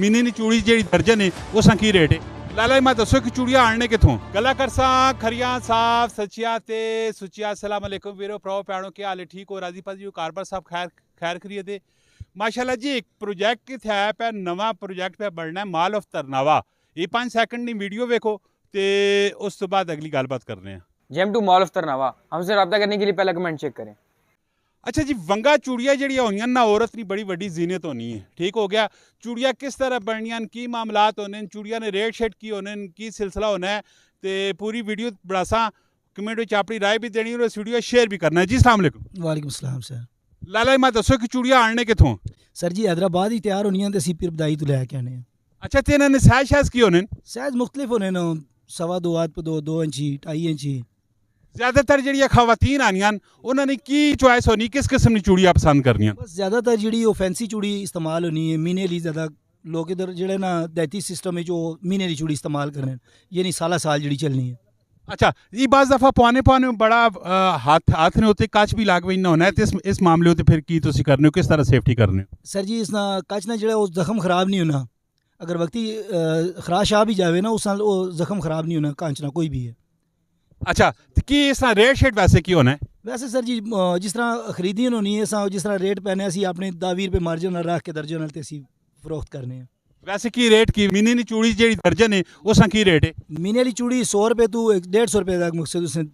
ਮੀਨੀ ਦੀ ਚੂੜੀ ਜਿਹੜੀ ਦਰਜਨ ਹੈ ਉਹ ਸਾਂ ਕੀ ਰੇਟ ਹੈ ਲਾਲਾ ਮੈਂ ਦੱਸੋ ਕਿ ਚੂੜੀਆਂ ਆਣਨੇ ਕਿੱਥੋਂ ਗੱਲਾਂ ਕਰਸਾਂ ਖਰੀਆਂ ਸਾਫ ਸੱਚੀਆਂ ਤੇ ਸੁੱਚੀਆਂ अस्सलाम वालेकुम ਵੀਰੋ ਭਰਾਓ ਭੈਣੋ ਕੀ ਹਾਲ ਹੈ ਠੀਕ ਹੋ ਰਾਜੀ ਪਾਜੀ ਕਾਰਬਰ ਸਾਹਿਬ ਖੈਰ ਖਰੀਏ ਤੇ ਮਾਸ਼ਾਅੱਲਾ ਜੀ ਇੱਕ ਪ੍ਰੋਜੈਕਟ ਕਿਥੇ ਹੈ ਪੈ ਨਵਾਂ ਪ੍ਰੋਜੈਕਟ ਪੈ ਬਣਨਾ ਮਾਲ ਆਫ ਤਰਨਾਵਾ ਇਹ 5 ਸੈਕਿੰਡ ਦੀ ਵੀਡੀਓ ਵੇਖੋ ਤੇ ਉਸ ਤੋਂ ਬਾਅਦ ਅਗਲੀ ਗੱਲਬਾत करने हैं जेम टू मॉल ऑफ तरनावा हमसे रब्ता करने के लिए पहला कमेंट चेक करें। अच्छा जी वंगा चूड़ियाँ जड़ियाँ होनी ना औरत की बड़ी वड्डी जीनत होनी है ठीक हो गया चूड़ियाँ किस तरह बननियां की मामलात होने चूड़ियाँ ने रेट शेट की होने की सिलसिला होना है तो पूरी वीडियो बड़ासा कमेंट में अपनी राय भी देनी और इस वीडियो शेयर भी करना है जी अस्सलाम वालेकुम। वालेकुम सलाम सर। लाला मैं दसो कि चूड़ियाँ आने कितों सर जी हैदराबाद ही तैयार होनी तो असी फिर बधाई तो लैके आने। अच्छा तो इन्होंने सैज शैज की होने साइज मुख्तलिफ होने न 2.25 हाथ पे 2 इंची 2.5 इंची। ज़्यादातर जड़ियाँ खवातीन आनियां उन्होंने की चॉइस होनी किस किस्म की चूड़ियाँ पसंद करनियां बस ज़्यादातर जी फैंसी चूड़ी इस्तेमाल होनी है मीने ली ज़्यादा लोग इधर जड़े ना दैती सिस्टम है जो मीने ली चूड़ी इस्तेमाल कर रहे हैं यानी साल जी चलनी है। अच्छा ये बाज़ दफ़ा पुआने बड़ा हाथ ने होते कच भी लाग ना होना है तो इस मामले होते फिर की तुसी करने हो किस तरह सेफ्टी करने हो सर जी इस ना कच ना जो जख्म खराब नहीं होना अगर वक्ती खराश आ भी जाए ना उस नाल वो जख्म खराब नहीं होना कांचना कोई भी है। अच्छा तो की इस तरह रेट शेट वैसे की होना है वैसे सर जी जिस तरह खरीदी होनी है जिस तरह रेट पैने असी अपने 10-20 रुपये मार्जिन रख के दर्जन ते असी फरोख्त करने हैं। वैसे की रेट की मीनी की चूड़ी जी दर्जन है उस की रेट है मीने वाली चूड़ी 100 रुपये तो 150 रुपये तक मुझसे उसने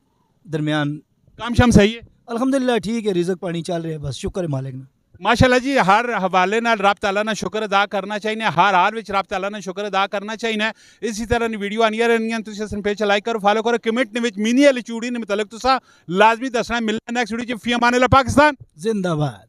दरमियान काम शम सही है अल्हम्दुलिल्लाह ठीक है रिज़्क पानी चल रहे हैं बस शुक्र है मालिक ना माशाल्लाह जी हर हवाले नाल रब तआला ना शुक्र अदा करना चाहिए हर हाल विच रब तआला ना शुक्र अदा करना चाहिए। इसी तरह की वीडियो आनियां रहनियां तुसीं असन पेज लाइक करो फॉलो करो कमेंट ने विच मीनी वाली चूड़ी ने मतलब तुसा लाजमी दसना मिलना नेक्स्ट वीडियो च फी अमान अल्लाह पाकिस्तान जिंदाबाद।